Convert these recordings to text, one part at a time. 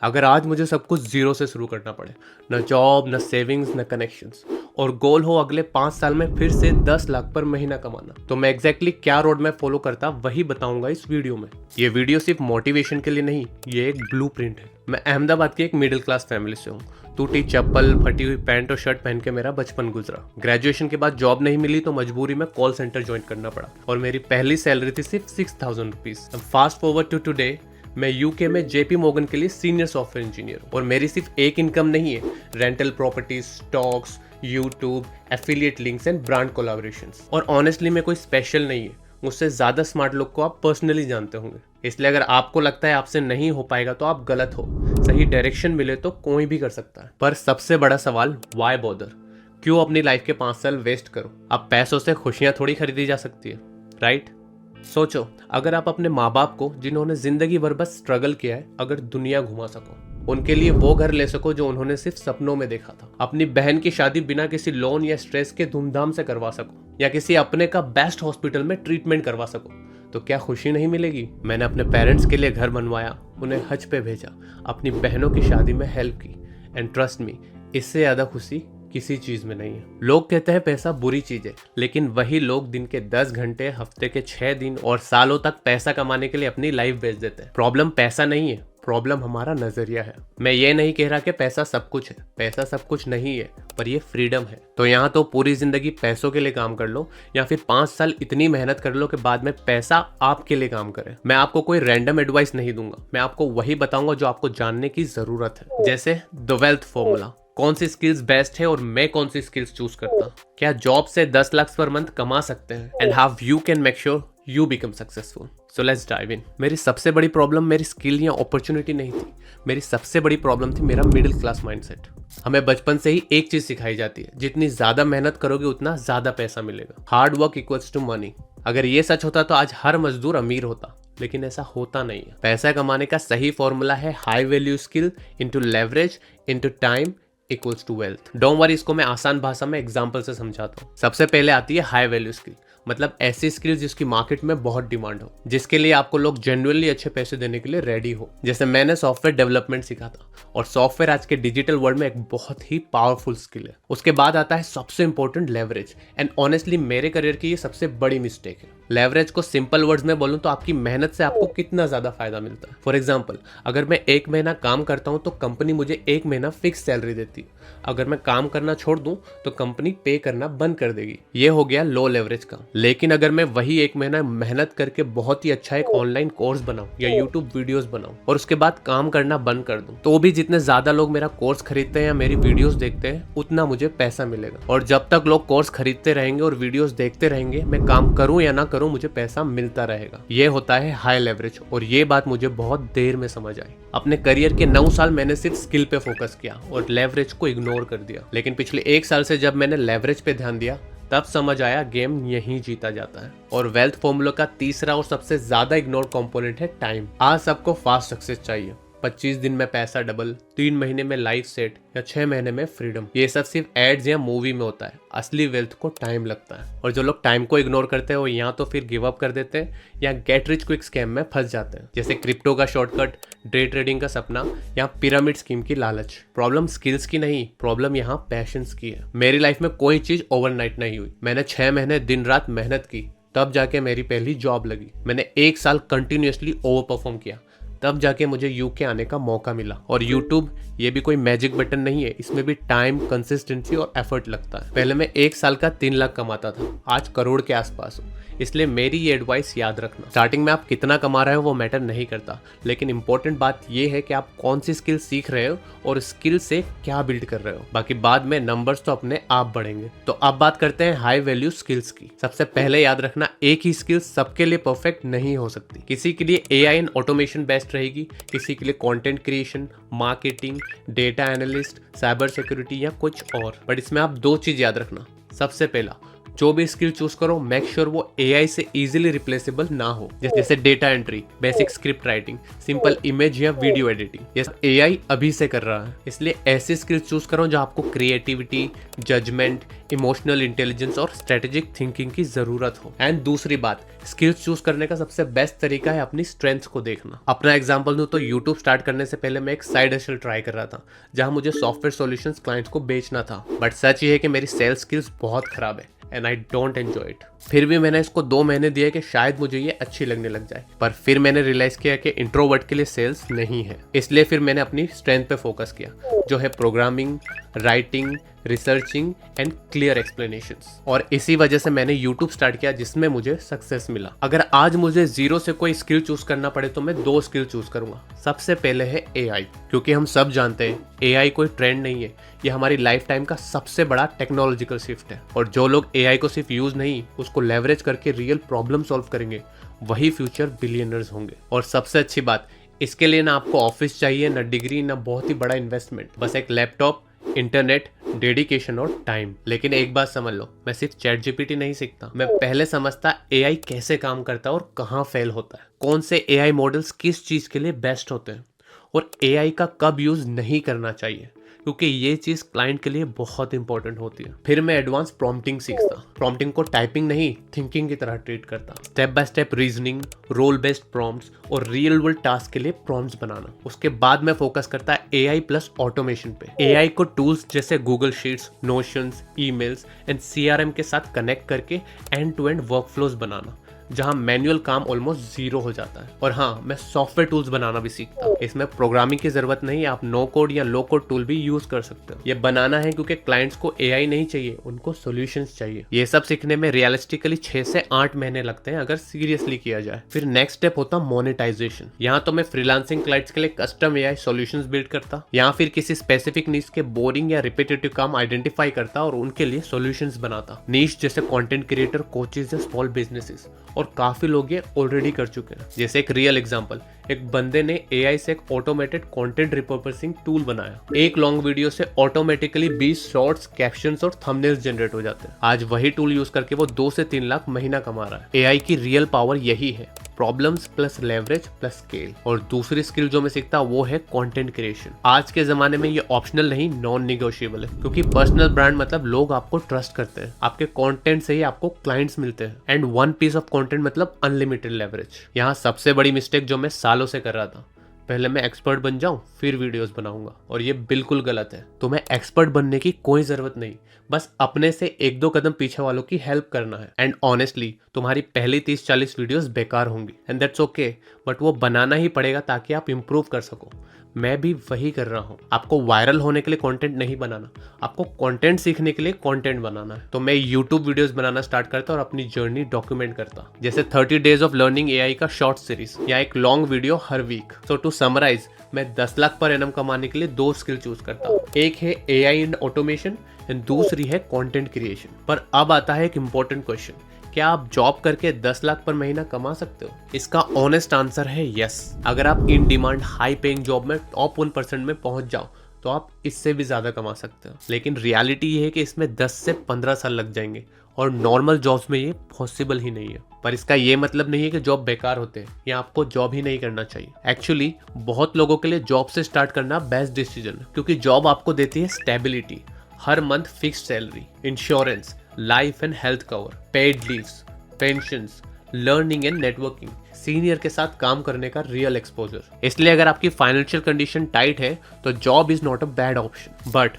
अगर आज मुझे सब कुछ जीरो से शुरू करना पड़े, न जॉब, न सेविंग्स, न कनेक्शंस, और गोल हो अगले 5 साल में फिर से 10 लाख पर महीना कमाना, तो मैं एग्जैक्टली क्या रोड मैप फॉलो करता वही बताऊंगा इस वीडियो में। ये वीडियो सिर्फ मोटिवेशन के लिए नहीं, ये एक ब्लूप्रिंट है। मैं अहमदाबाद की एक मिडिल क्लास फैमिली से हूँ। टूटी चप्पल, फटी हुई पैंट और शर्ट पहन के मेरा बचपन गुजरा। ग्रेजुएशन के बाद जॉब नहीं मिली तो मजबूरी में कॉल सेंटर ज्वाइन करना पड़ा और मेरी पहली सैलरी थी सिर्फ 6,000 rupees. Fast forward to today, मैं यूके में जेपी मोर्गन के लिए सीनियर सॉफ्टवेयर इंजीनियर हूँ और मेरी सिर्फ एक इनकम नहीं है, rental properties, stocks, YouTube, affiliate links and brand collaborations. और ऑनेस्टली मैं कोई स्पेशल नहीं है, मुझसे ज्यादा स्मार्ट लोग को आप पर्सनली जानते होंगे। इसलिए अगर आपको लगता है आपसे नहीं हो पाएगा तो आप गलत हो। सही डायरेक्शन मिले तो कोई भी कर सकता है। पर सबसे बड़ा सवाल, व्हाई बॉदर? क्यों अपनी लाइफ के 5 साल वेस्ट करो? अब पैसों से खुशियां थोड़ी खरीदी जा सकती है, राइट? सोचो, अगर आप अपने माँ बाप को, जिन्होंने जिंदगी भर बस स्ट्रगल किया है, अगर दुनिया घुमा सको, उनके लिए वो घर ले सको जो उन्होंने सिर्फ सपनों में देखा था, अपनी बहन की शादी बिना किसी लोन या स्ट्रेस के धूमधाम से करवा सको, या किसी अपने का बेस्ट हॉस्पिटल में ट्रीटमेंट करवा सको, तो क्या खुशी नहीं मिलेगी? मैंने अपने पेरेंट्स के लिए घर बनवाया, उन्हें हज पे भेजा, अपनी बहनों की शादी में हेल्प की, एंड ट्रस्ट मी, इससे ज्यादा खुशी किसी चीज में नहीं है। लोग कहते हैं पैसा बुरी चीज है, लेकिन वही लोग दिन के 10 घंटे, हफ्ते के 6 दिन और सालों तक पैसा कमाने के लिए अपनी लाइफ बेच देते हैं। प्रॉब्लम पैसा नहीं है, प्रॉब्लम हमारा नजरिया है। मैं ये नहीं कह रहा कि पैसा सब कुछ है, पैसा सब कुछ नहीं है, पर ये फ्रीडम है। तो यहाँ तो पूरी जिंदगी पैसों के लिए काम कर लो, या फिर 5 साल इतनी मेहनत कर लो कि बाद में पैसा आपके लिए काम करे। मैं आपको कोई रैंडम एडवाइस नहीं दूंगा, मैं आपको वही बताऊंगा जो आपको जानने की जरूरत है। जैसे द वेल्थ फॉर्मूला, कौन सी स्किल्स बेस्ट है और मैं कौन सी स्किल्स चूज करता, क्या जॉब से 10 लाख पर मंथ कमा सकते हैं, and how you can make sure you become successful. So let's dive in. मेरी सबसे बड़ी प्रॉब्लम मेरी स्किल या अपॉर्चुनिटी नहीं थी, मेरी सबसे बड़ी प्रॉब्लम थी मेरा मिडिल क्लास माइंडसेट। हमें बचपन से ही एक चीज सिखाई जाती है, जितनी ज्यादा मेहनत करोगे उतना ज्यादा पैसा मिलेगा। Hard work equals to money. अगर ये सच होता तो आज हर मजदूर अमीर होता, लेकिन ऐसा होता नहीं है। पैसा कमाने का सही फॉर्मूला है high value skill into leverage into time equals to wealth. Don't worry, इसको मैं आसान भाषा में एग्जांपल से समझाता हूँ। सबसे पहले आती है हाई वैल्यू स्किल, मतलब ऐसी स्किल जिसकी मार्केट में बहुत डिमांड हो, जिसके लिए आपको लोग जेन्युइनली अच्छे पैसे देने के लिए रेडी हो। जैसे मैंने सॉफ्टवेयर डेवलपमेंट सीखा था, और सॉफ्टवेयर आज के डिजिटल वर्ल्ड में एक बहुत ही पावरफुल स्किल है। उसके बाद आता है सबसे इंपॉर्टेंट, लेवरेज। एंड ऑनेस्टली मेरे करियर की ये सबसे बड़ी मिस्टेक है। लेवरेज को सिंपल वर्ड्स में बोलूं तो आपकी मेहनत से आपको कितना ज्यादा फायदा मिलता है। फॉर एग्जाम्पल, अगर मैं 1 महीना काम करता हूं तो कंपनी मुझे 1 महीना फिक्स सैलरी देती है। अगर मैं काम करना छोड़ दूं तो कंपनी पे करना बंद कर देगी। ये हो गया लो लेवरेज का। लेकिन अगर मैं वही 1 महीना मेहनत करके बहुत ही अच्छा एक ऑनलाइन कोर्स बनाऊं या यूट्यूब वीडियोस बनाऊं और उसके बाद काम करना बंद कर दूं, तो भी जितने ज्यादा लोग मेरा कोर्स खरीदते हैं या मेरी वीडियोस देखते हैं, उतना मुझे पैसा मिलेगा। और जब तक लोग कोर्स खरीदते रहेंगे और वीडियोस देखते रहेंगे, मैं काम करूं या ना करूं, मुझे पैसा मिलता रहेगा। ये होता है हाई लेवरेज, और ये बात मुझे बहुत देर में समझ आई। अपने करियर के 9 साल मैंने सिर्फ स्किल पे फोकस किया और लेवरेज को इग्नोर कर दिया। लेकिन पिछले 1 साल से जब मैंने लेवरेज पे ध्यान दिया, तब समझ आया गेम यहीं जीता जाता है। और वेल्थ फॉर्मूला का तीसरा और सबसे ज्यादा इग्नोर कंपोनेंट है टाइम। आज सबको फास्ट सक्सेस चाहिए, 25 दिन में पैसा डबल, 3 महीने में लाइफ सेट, या 6 महीने में फ्रीडम। ये सब सिर्फ एड्स या मूवी में होता है, असली वेल्थ को टाइम लगता है। और जो लोग टाइम को इग्नोर करते हैं वो या तो फिर गिव अप कर देते हैं या गेट रिच क्विक स्कैम में फंस जाते हैं, जैसे क्रिप्टो का शॉर्टकट, डे ट्रेडिंग का सपना, या पिरामिड स्कीम की लालच। प्रॉब्लम स्किल्स की नहीं, प्रॉब्लम यहाँ पैशंस की है। मेरी लाइफ में कोई चीज ओवरनाइट नहीं हुई। मैंने 6 महीने दिन रात मेहनत की, तब जाके मेरी पहली जॉब लगी। मैंने 1 साल कंटिन्यूसली ओवर परफॉर्म किया, तब जाके मुझे यूके आने का मौका मिला। और यूट्यूब, ये भी कोई मैजिक बटन नहीं है, इसमें भी टाइम, कंसिस्टेंसी और एफर्ट लगता है। पहले मैं 1 साल का 3 लाख कमाता था, आज करोड़ के आसपास हूँ। इसलिए मेरी ये एडवाइस याद रखना, स्टार्टिंग में आप कितना कमा रहे हो वो मैटर नहीं करता, लेकिन इंपॉर्टेंट बात ये है कि आप कौन सी स्किल सीख रहे हो और स्किल से क्या बिल्ड कर रहे हो। बाकी बाद में नंबर्स तो अपने आप बढ़ेंगे। तो अब बात करते हैं हाई वैल्यू स्किल्स की। सबसे पहले याद रखना, एक ही स्किल सबके लिए परफेक्ट नहीं हो सकती। किसी के लिए एआई एंड ऑटोमेशन बेस्ट रहेगी, किसी के लिए content creation, marketing, data analyst, cyber security या कुछ और। बट इसमें आप 2 चीज याद रखना। सबसे पहला, जो भी स्किल चूज करो मेक श्योर वो एआई से इजीली रिप्लेसेबल ना हो, जैसे data entry, basic script writing, simple image या वीडियो एडिटिंग। ये सब एआई अभी से कर रहा है, इसलिए ऐसे स्किल चूज करो जहां आपको क्रिएटिविटी, जजमेंट, इमोशनल इंटेलिजेंस और स्ट्रेटेजिक थिंकिंग की जरूरत हो। एंड दूसरी बात, स्किल्स चूज करने का सबसे बेस्ट तरीका है अपनी स्ट्रेंथ्स को देखना। अपना एग्जांपल दूं तो यूट्यूब स्टार्ट करने से पहले मैं एक साइड हसल ट्राई कर रहा था जहां मुझे सॉफ्टवेयर सॉल्यूशंस क्लाइंट्स को बेचना था, बट सच ये है कि मेरी सेल्स स्किल्स बहुत खराब है and I don't enjoy it. फिर भी मैंने इसको 2 महीने दिए कि शायद मुझे ये अच्छी लगने लग जाए, पर फिर मैंने रियलाइज किया कि इंट्रोवर्ट के लिए सेल्स नहीं है। इसलिए फिर मैंने अपनी स्ट्रेंथ पे फोकस किया, जो है programming, writing, researching and clear explanations. और इसी वजह से मैंने यूट्यूब स्टार्ट किया जिसमें मुझे सक्सेस मिला। अगर आज मुझे 0 से कोई स्किल चूज करना पड़े तो मैं 2 स्किल चूज करूंगा। सबसे पहले है एआई, क्योंकि हम सब जानते हैं एआई कोई ट्रेंड नहीं है, ये हमारी लाइफ टाइम का सबसे बड़ा टेक्नोलॉजिकल शिफ्ट है। और जो लोग एआई को सिर्फ यूज नहीं, उसको लेवरेज करके रियल प्रॉब्लम सॉल्व करेंगे, वही फ्यूचर बिलियनर्स होंगे। और सबसे अच्छी बात, इसके लिए ना आपको ऑफिस चाहिए, ना डिग्री, ना बहुत ही बड़ा इन्वेस्टमेंट, बस एक लैपटॉप, इंटरनेट, डेडिकेशन और टाइम। लेकिन एक बात समझ लो, मैं सिर्फ चैट जीपीटी नहीं सीखता, मैं पहले समझता एआई कैसे काम करता है और कहाँ फेल होता है, कौन से एआई मॉडल्स किस चीज के लिए बेस्ट होते हैं, और एआई का कब यूज नहीं करना चाहिए, क्योंकि ये चीज क्लाइंट के लिए बहुत इंपॉर्टेंट होती है। फिर मैं एडवांस प्रॉम्प्टिंग सीखता, प्रॉम्प्टिंग को टाइपिंग नहीं थिंकिंग की तरह ट्रीट करता, step by step reasoning, role based prompts और रियल वर्ल्ड टास्क के लिए प्रॉम्प्ट्स बनाना। उसके बाद मैं फोकस करता एआई प्लस ऑटोमेशन पे। एआई को टूल्स जैसे Google sheets, notions, emails and CRM के साथ कनेक्ट करके एंड टू एंड वर्कफ्लोज बनाना, जहां मैनुअल काम ऑलमोस्ट 0 हो जाता है। और हाँ, मैं सॉफ्टवेयर टूल्स बनाना भी सीखता हूँ। इसमें प्रोग्रामिंग की जरूरत नहीं, आप नो कोड या लो कोड टूल भी यूज कर सकते हो। ये बनाना है क्योंकि क्लाइंट्स को एआई नहीं चाहिए, उनको सॉल्यूशंस चाहिए। ये सब सीखने में रियलिस्टिकली 6 से 8 महीने लगते हैं अगर सीरियसली किया जाए। फिर नेक्स्ट स्टेप होता मोनेटाइजेशन। यहाँ तो मैं फ्रीलांसिंग क्लाइंट्स के लिए कस्टम एआई सॉल्यूशंस बिल्ड करता, या फिर किसी स्पेसिफिक नीश के बोरिंग या रिपीटेटिव काम आइडेंटिफाई करता और उनके लिए सॉल्यूशंस बनाता। नीश जैसे कंटेंट क्रिएटर, कोचेस या स्मॉल बिजनेसेस, और काफी लोग ये ऑलरेडी कर चुके हैं। जैसे एक रियल एग्जांपल, एक बंदे ने एआई से एक ऑटोमेटेड कंटेंट रिपर्पसिंग टूल बनाया। एक लॉन्ग वीडियो से ऑटोमेटिकली 20 शॉर्ट्स, कैप्शंस और थंबनेल्स जनरेट हो जाते हैं। आज वही टूल यूज करके वो 2 से 3 लाख महीना कमा रहा है। एआई की रियल पावर यही है, problems plus leverage plus scale. और दूसरी स्किल जो मैं सीखता वो है कंटेंट क्रिएशन। आज के जमाने में ये ऑप्शनल नहीं, नॉन निगोशिएबल है, क्योंकि पर्सनल ब्रांड मतलब लोग आपको ट्रस्ट करते हैं, आपके कंटेंट से ही आपको क्लाइंट्स मिलते हैं, एंड 1 पीस ऑफ कंटेंट मतलब अनलिमिटेड लेवरेज। यहाँ सबसे बड़ी मिस्टेक जो मैं सालों से कर रहा था, पहले मैं एक्सपर्ट बन जाऊं फिर वीडियोस बनाऊंगा, और ये बिल्कुल गलत है। तुम्हें एक्सपर्ट बनने की कोई जरूरत नहीं, बस अपने से 1-2 कदम पीछे वालों की हेल्प करना है। एंड ऑनेस्टली तुम्हारी पहली 30-40 वीडियोस बेकार होंगी, एंड दैट्स ओके, बट वो बनाना ही पड़ेगा ताकि आप इम्प्रूव कर सको। मैं भी वही कर रहा हूँ। आपको वायरल होने के लिए कंटेंट नहीं बनाना, आपको कंटेंट सीखने के लिए कंटेंट बनाना है। तो मैं यूट्यूब वीडियोस बनाना स्टार्ट करता और अपनी जर्नी डॉक्यूमेंट करता, जैसे 30 डेज ऑफ लर्निंग एआई का शॉर्ट सीरीज या एक लॉन्ग वीडियो हर वीक। सो टू समराइज, मैं 10 लाख पर एनम कमाने के लिए 2 स्किल चूज करता हूँ। एक है एआई एंड ऑटोमेशन एंड दूसरी है कंटेंट क्रिएशन। पर अब आता है एक इंपॉर्टेंट क्वेश्चन, क्या आप जॉब करके 10 लाख पर महीना कमा सकते हो? इसका ऑनेस्ट आंसर है यस। अगर आप in demand high paying job में टॉप 1% में पहुंच जाओ तो आप इससे भी ज्यादा कमा सकते हो। लेकिन रियलिटी ये है कि इसमें 10 से 15 साल लग जाएंगे और नॉर्मल जॉब्स में ये पॉसिबल ही नहीं है। पर इसका ये मतलब नहीं है कि जॉब बेकार होते हैं या आपको जॉब ही नहीं करना चाहिए। एक्चुअली बहुत लोगों के लिए जॉब से स्टार्ट करना बेस्ट डिसीजन है, क्योंकि जॉब आपको देती है stability, her month fixed salary, insurance, life and health cover, paid leaves, pensions, learning and networking, senior के साथ काम करने का रियल एक्सपोजर। इसलिए अगर आपकी फाइनेंशियल कंडीशन टाइट है तो job is not a bad option. But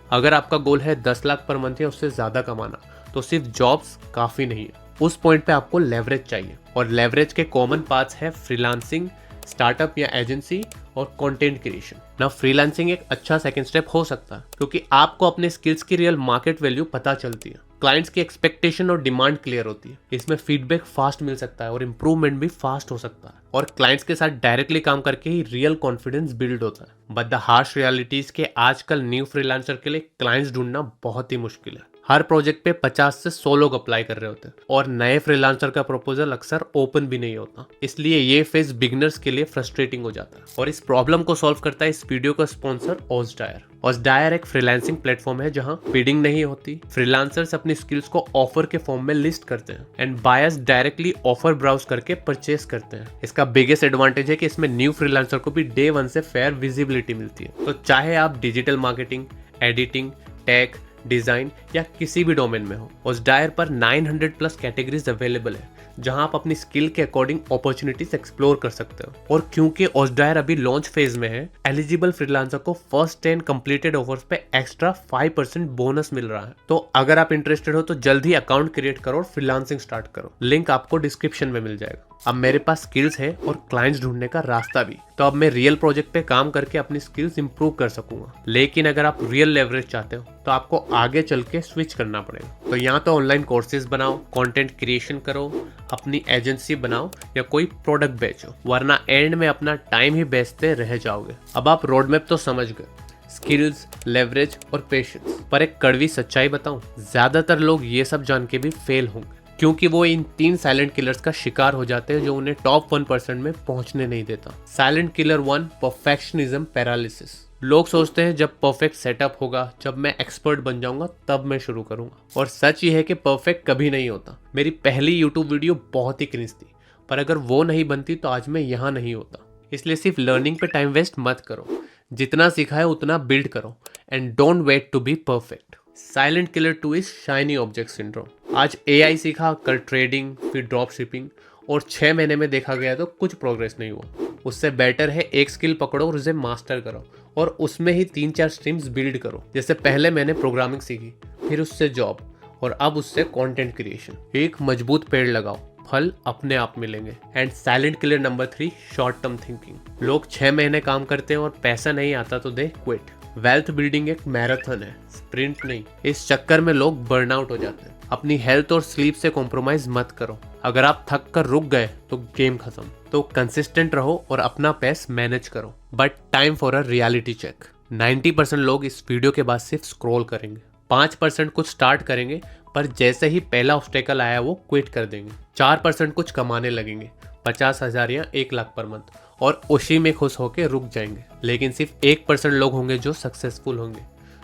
अगर आपका गोल है 10 लाख पर मंथ या उससे ज्यादा कमाना, तो सिर्फ जॉब्स काफी नहीं है। उस पॉइंट पे आपको लेवरेज चाहिए, और लेवरेज के कॉमन पाथ्स है फ्रीलांसिंग, स्टार्टअप या एजेंसी और कंटेंट क्रिएशन। ना फ्रीलांसिंग एक अच्छा सेकंड स्टेप हो सकता है, क्योंकि आपको अपने स्किल्स की रियल मार्केट वैल्यू पता चलती है, क्लाइंट्स की एक्सपेक्टेशन और डिमांड क्लियर होती है, इसमें फीडबैक फास्ट मिल सकता है और इम्प्रूवमेंट भी फास्ट हो सकता है, और क्लाइंट्स के साथ डायरेक्टली काम करके ही रियल कॉन्फिडेंस बिल्ड होता है। बट द हार्श रियलिटीज के आजकल न्यू फ्रीलांसर के लिए क्लाइंट्स ढूंढना बहुत ही मुश्किल है। हर प्रोजेक्ट पे 50 से 100 लोग अप्लाई कर रहे होते हैं और नए फ्रीलांसर का प्रपोजल अक्सर ओपन भी नहीं होता, इसलिए ये फेज बिगनर्स के लिए फ्रस्ट्रेटिंग हो जाता है। और इस प्रॉब्लम को सॉल्व करता है इस वीडियो का स्पॉन्सर ओजडायर। ओजडायर एक फ्रीलांसिंग प्लेटफॉर्म है जहां बिडिंग नहीं होती, फ्रीलांसर्स अपनी स्किल्स को ऑफर के फॉर्म में लिस्ट करते हैं and buyers directly offer browse करके परचेस करते हैं। इसका बिगेस्ट एडवांटेज है कि इसमें न्यू फ्रीलांसर को भी डे 1 से फेयर विजिबिलिटी मिलती है। तो चाहे आप digital marketing, editing, tech, design या किसी भी डोमेन में हो, ओजडायर पर 900 प्लस कैटेगरीज अवेलेबल है जहां आप अपनी स्किल के अकॉर्डिंग अपॉर्चुनिटीज एक्सप्लोर कर सकते हो। और क्योंकि ओजडायर अभी लॉन्च फेज में है, एलिजिबल फ्रीलांसर को फर्स्ट 10 कंप्लीटेड ऑफर्स पे एक्स्ट्रा 5% बोनस मिल रहा है। तो अगर आप इंटरेस्टेड हो तो जल्द ही अकाउंट क्रिएट करो और फ्रीलांसिंग स्टार्ट करो। लिंक आपको डिस्क्रिप्शन में मिल जाएगा। अब मेरे पास स्किल्स है और क्लाइंट्स ढूंढने का रास्ता भी, तो अब मैं रियल प्रोजेक्ट पे काम करके अपनी स्किल्स इंप्रूव कर सकूंगा। लेकिन अगर आप रियल लेवरेज चाहते हो तो आपको आगे चल के स्विच करना पड़ेगा। तो यहाँ तो ऑनलाइन कोर्सेज बनाओ, कंटेंट क्रिएशन करो, अपनी एजेंसी बनाओ या कोई प्रोडक्ट बेचो, वरना एंड में अपना टाइम ही बेचते रह जाओगे। अब आप रोड मैप तो समझ गए, स्किल्स, लेवरेज और पेशेंस। पर एक कड़वी सच्चाई बताऊं, ज्यादातर लोग ये सब जान के भी फेल होंगे क्योंकि वो इन 3 साइलेंट किलर्स का शिकार हो जाते हैं जो उन्हें टॉप 1% में पहुंचने नहीं देता। Silent killer 1, perfectionism paralysis. लोग सोचते हैं जब परफेक्ट सेटअप होगा, जब मैं एक्सपर्ट बन जाऊंगा तब मैं शुरू करूंगा। और सच ये है कि परफेक्ट कभी नहीं होता। मेरी पहली यूट्यूब वीडियो बहुत ही क्रिंज थी, पर अगर वो नहीं बनती तो आज मैं यहाँ नहीं होता। इसलिए सिर्फ लर्निंग पे टाइम वेस्ट मत करो, जितना सीखा है उतना बिल्ड करो and don't wait to be perfect. Silent killer 2 is shiny object syndrome. आज AI सीखा, कर ट्रेडिंग, फिर ड्रॉप शिपिंग और 6 महीने में देखा गया तो कुछ प्रोग्रेस नहीं हुआ। उससे बेटर है एक स्किल पकड़ो और उसे मास्टर करो और उसमें ही 3-4 स्ट्रीम्स बिल्ड करो। जैसे पहले मैंने प्रोग्रामिंग सीखी, फिर उससे जॉब और अब उससे कंटेंट क्रिएशन। एक मजबूत पेड़ लगाओ, फल अपने आप मिलेंगे। And silent killer number 3, short term thinking. लोग 6 महीने काम करते हैं और पैसा नहीं आता तो दे क्विट। वेल्थ बिल्डिंग एक मैराथन है, स्प्रिंट नहीं। इस चक्कर में लोग बर्नआउट हो जाते हैं। अपनी हेल्थ और स्लीप से कॉम्प्रोमाइज मत करो। अगर आप थक कर रुक गए तो गेम खत्म। तो कंसिस्टेंट रहो और अपना पेस मैनेज करो। But time for a reality check. 90% लोग इस वीडियो के बाद सिर्फ स्क्रॉल करेंगे, 5% कुछ स्टार्ट करेंगे पर जैसे ही पहला ऑब्स्टेकल आया वो क्विट कर देंगे। 4% कुछ कमाने लगेंगे, 50,000 या 1 लाख पर मंथ, और उसी में खुश होकर रुक जाएंगे। लेकिन सिर्फ 1% लोग होंगे जो सक्सेसफुल होंगे,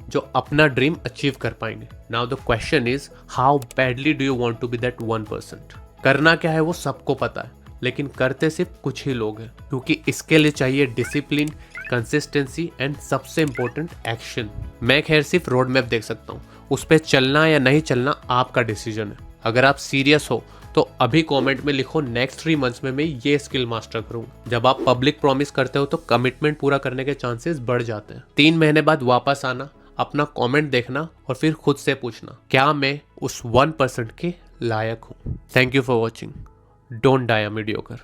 जो अपना ड्रीम अचीव कर पाएंगे। Now the question is, how badly do you want to be that 1%? करना क्या है वो सबको पता है, लेकिन करते सिर्फ कुछ ही लोग हैं, क्योंकि इसके लिए चाहिए डिसिप्लिन, कंसिस्टेंसी एंड सबसे इंपॉर्टेंट एक्शन। मैं खैर सिर्फ रोड मैप देख सकता हूँ, उस पर चलना या नहीं चलना आपका डिसीजन है। अगर आप सीरियस हो तो अभी कमेंट में लिखो, नेक्स्ट 3 मंथ्स में मैं ये स्किल मास्टर करूंगा। जब आप पब्लिक प्रॉमिस करते हो तो कमिटमेंट पूरा करने के चांसेस बढ़ जाते हैं। 3 महीने बाद वापस आना, अपना कमेंट देखना और फिर खुद से पूछना, क्या मैं उस 1% के लायक हूँ? Thank you for watching. Don't die a mediocre.